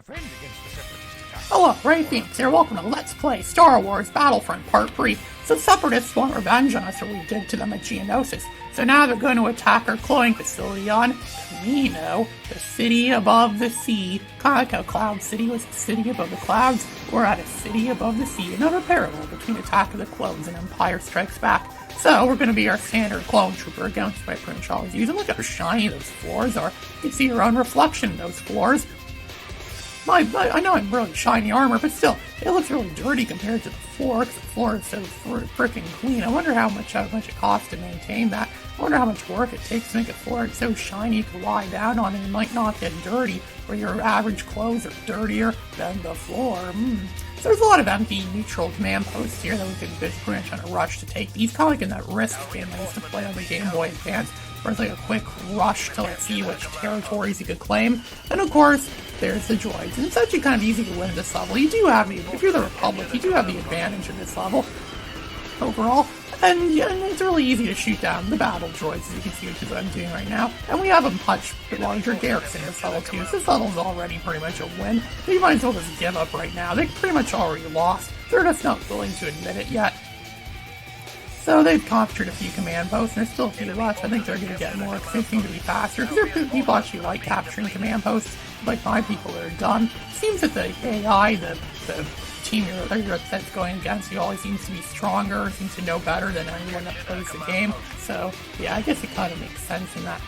defend against the Separatist attack. Hello, Ray Phoenix here. Welcome to Let's Play Star Wars Battlefront Part 3. So Separatists want revenge on us for what we did to them at Geonosis. So now they're going to attack our cloning facility on Camino, the city above the sea. Kind of like how Cloud City was a city above the clouds. We're at a city above the sea. Another parallel between Attack of the Clones and Empire Strikes Back. So we're going to be our standard clone trooper against my Prince Charles use. And look how shiny those floors are. You can see your own reflection in those floors. I know I'm really shiny armor, but still, it looks really dirty compared to the floor, because the floor is so freaking clean. I wonder how much it costs to maintain that. I wonder how much work it takes to make a floor so shiny to lie down on and might not get dirty, where your average clothes are dirtier than the floor. So there's a lot of empty, neutral command posts here that we could pretty much on a rush to take these, kind of like in that Risk game I used to play on the Game Boy Advance, where it's like a quick rush to see which territories you could claim. And of course, there's the droids. And it's actually kind of easy to win this level. You do have, if you're the Republic, you do have the advantage in this level overall. And it's really easy to shoot down the battle droids, as you can see, which is what I'm doing right now. And we have a much larger garrison in this level too, so this level's already pretty much a win. So you might as well just give up right now. They pretty much already lost. They're just not willing to admit it yet. So they've captured a few command posts, and there's still a few left. I think they're going to get more because they seem to be faster. Because there are people actually like capturing command posts, like my people that are done. It seems that the AI, the team that's going against you always seems to be stronger, seems to know better than anyone that plays the game. So yeah, I guess it kind of makes sense in that.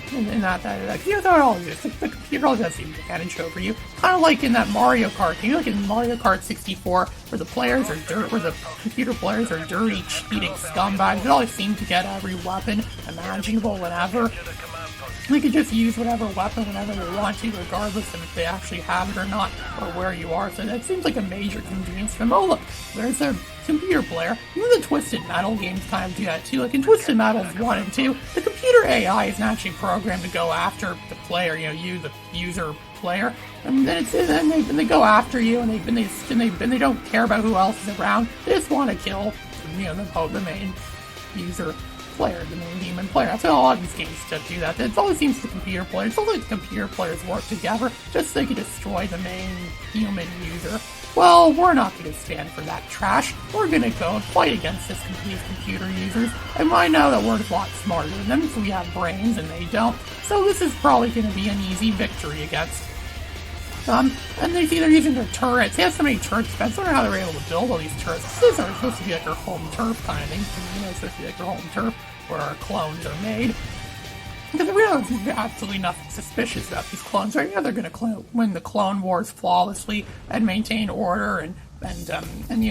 They're all this. The computer always has the advantage over you. Kind of like in that Mario Kart. You look in Mario Kart 64, where the computer players are dirty, cheating scumbags. They always seem to get every weapon imaginable whenever. They can just use whatever weapon whenever they want to, regardless of if they actually have it or not, or where you are. So that seems like a major convenience for them. Oh look, there's a computer player. Even the Twisted Metal games kind of do that too. Like in Twisted Metal 1 and 2, the computer AI isn't actually programmed to go after the player, you, the user player. And then they go after you, and they don't care about who else is around. They just want to kill, the main user player, the main demon player. That's how a lot of these games do that. It always seems the computer players. It's always the computer players work together just so they can destroy the main human user. Well, we're not going to stand for that trash. We're going to go and fight against these computer users. And I know that we're a lot smarter than them, so we have brains and they don't. So this is probably going to be an easy victory against them. And they're using their turrets. They have so many turrets. I don't know how they're able to build all these turrets. This is supposed to be like our home turf kind of thing. It's supposed to be like our home turf where our clones are made. Because there's absolutely nothing suspicious about these clones. Right now they're going to win the Clone Wars flawlessly and maintain order and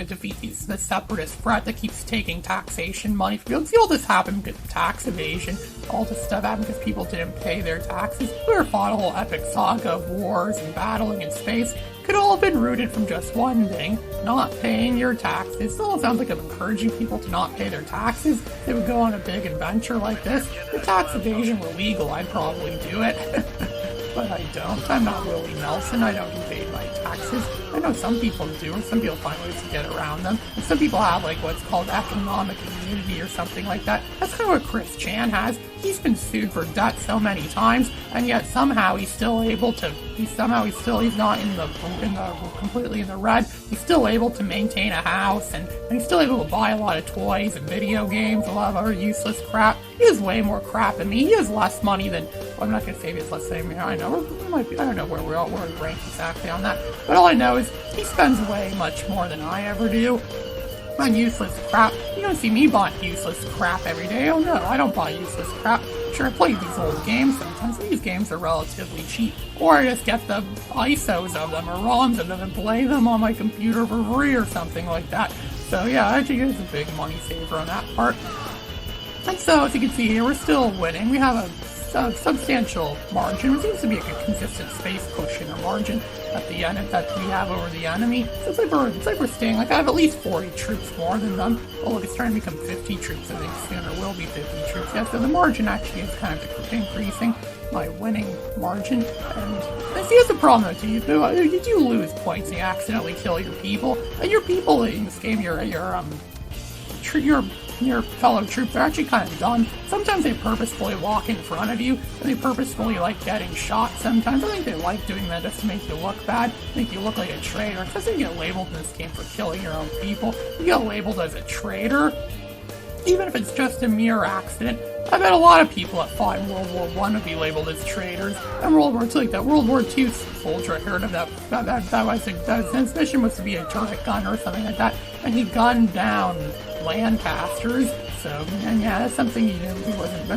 defeat the separatist threat that keeps taking taxation money from people. See, all this happened because of tax evasion. All this stuff happened because people didn't pay their taxes. We fought a whole epic saga of wars and battling in space. Could all have been rooted from just one thing: not paying your taxes. It still sounds like I'm encouraging people to not pay their taxes. They would go on a big adventure like this. If tax evasion were legal, I'd probably do it. But I don't. I'm not Willie Nelson. I don't evade my taxes. I know some people do, or some people find ways to get around them. And some people have like what's called economic immunity or something like that. That's kind of what Chris Chan has. He's been sued for debt so many times, and yet somehow he's still able to. He's not completely in the red. He's still able to maintain a house, and he's still able to buy a lot of toys and video games, a lot of other useless crap. He has way more crap than me. He has less money than. Well, I'm not going to say he has less than me. I know. I don't know where we're ranked exactly on that. But all I know is he spends way much more than I ever do on useless crap. You don't see me buying useless crap every day. Oh no, I don't buy useless crap. Sure, I play these old games sometimes. These games are relatively cheap. Or I just get the ISOs of them or ROMs of them and play them on my computer for free or something like that. So yeah, I think it's a big money saver on that part. And so, as you can see here, we're still winning. We have a substantial margin. It seems to be a consistent space push in the margin at the end that we have over the enemy. So it's like we're staying, like I have at least 40 troops more than them. Oh look, it's starting to become 50 troops. I think soon there will be 50 troops. Yeah, so the margin actually is kind of increasing, my winning margin. And see, that's the problem though too. You do lose points and you accidentally kill your people. And your people in this game, your your fellow troops are actually kind of dumb. Sometimes they purposefully walk in front of you, and they purposefully like getting shot sometimes. I think they like doing that just to make you look bad, make you look like a traitor. Because you get labeled in this game for killing your own people. You get labeled as a traitor, even if it's just a mere accident. I bet a lot of people that fought in World War I would be labeled as traitors. And World War II, like that World War II soldier I heard of his mission was to be a turret gunner or something like that, and he gunned down Lancasters. So, and yeah, that's something he wasn't,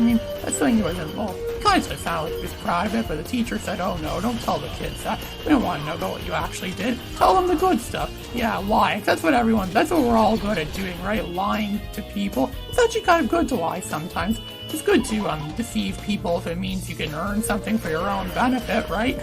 that's something he wasn't, well, kind of sounded like he was proud of it, but the teacher said, oh no, don't tell the kids that. We don't want to know about what you actually did. Tell them the good stuff. Yeah, lying. That's what we're all good at doing, right? Lying to people. It's actually kind of good to lie sometimes. It's good to deceive people if it means you can earn something for your own benefit, right?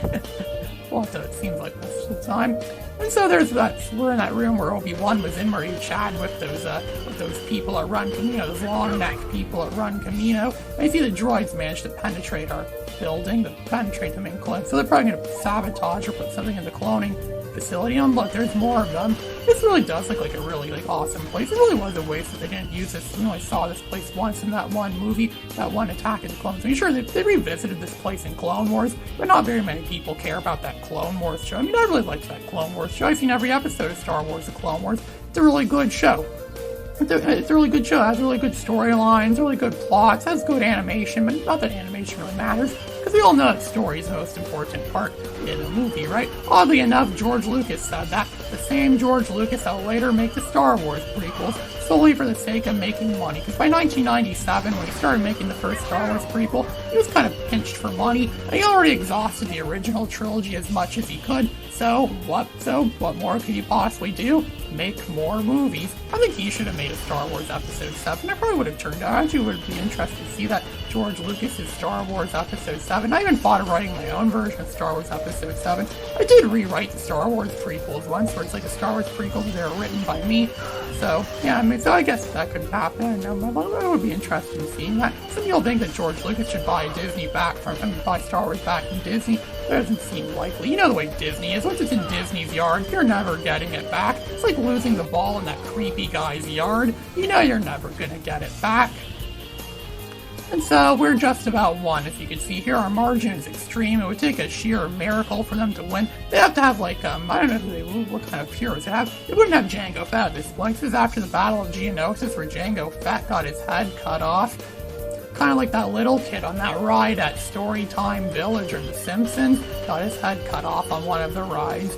Well, that's what it seems like most of the time. And so we're in that room where Obi-Wan was in, where he chatted with those people that run Camino, those long-necked people that run Camino. And you see the droids managed to penetrate our building, to penetrate them in clone. So they're probably going to sabotage or put something in the cloning facility. And look, there's more of them. This really does look like a really awesome place. It really was a waste that they didn't use this. We only saw this place once in that one movie, that one Attack of the Clones. I mean, sure, they revisited this place in Clone Wars, but not very many people care about that Clone Wars show. I mean, I really liked that Clone Wars show. I've seen every episode of Star Wars: The Clone Wars. It's a really good show. It's a really good show. It has really good storylines, really good plots, has good animation, but not that animation really matters, because we all know that story is the most important part in a movie, right? Oddly enough, George Lucas said that. The same George Lucas that will later make the Star Wars prequels, solely for the sake of making money. Because by 1997, when he started making the first Star Wars prequel, he was kind of pinched for money, and he already exhausted the original trilogy as much as he could. So what more could he possibly do? Make more movies. I think he should have made a Star Wars Episode 7. I probably would have turned out. I actually would be interested to see that George Lucas's Star Wars Episode 7. I even thought of writing my own version of Star Wars Episode 7. I did rewrite the Star Wars prequels once, where it's like a Star Wars prequel that they were written by me. So, yeah, so I guess that could happen. I would be interested in seeing that. Some people think that George Lucas should buy buy Star Wars back from Disney. That doesn't seem likely. You know the way Disney is. Once it's in Disney's yard, you're never getting it back. It's like losing the ball in that creepy guy's yard. You know you're never gonna get it back. And so we're just about one. As you can see here, our margin is extreme. It would take a sheer miracle for them to win. They have to have I don't know what kind of heroes they have. They wouldn't have Jango Fett at this point. This is after the Battle of Geonosis, where Jango Fett got his head cut off. Kind of like that little kid on that ride at Storytime Village or The Simpsons. Got his head cut off on one of the rides.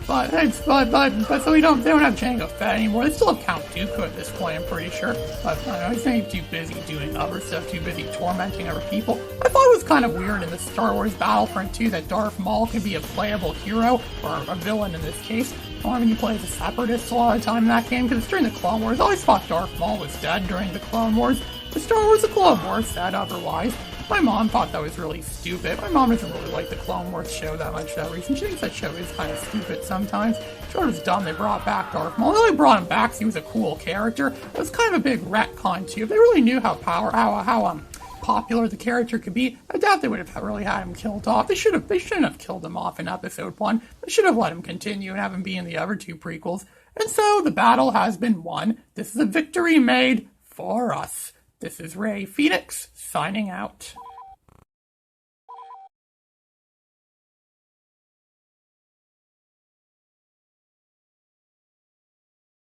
But so they don't have Jango Fett anymore. They still have Count Dooku at this point, I'm pretty sure. But I don't know, he's maybe too busy doing other stuff, too busy tormenting other people. I thought it was kind of weird in the Star Wars Battlefront 2 that Darth Maul could be a playable hero, or a villain in this case. You play as a separatist a lot of the time in that game, because it's during the Clone Wars. I always thought Darth Maul was dead during the Clone Wars. The Star Wars: The Clone Wars said otherwise. My mom thought that was really stupid. My mom doesn't really like the Clone Wars show that much for that reason. She thinks that show is kind of stupid sometimes. She thought it was dumb they brought back Darth Maul. They only brought him back because he was a cool character. It was kind of a big retcon too. If they really knew how popular the character could be, I doubt they would have really had him killed off. They shouldn't have killed him off in Episode 1. They should have let him continue and have him be in the other two prequels. And so the battle has been won. This is a victory made for us. This is Ray Phoenix, signing out.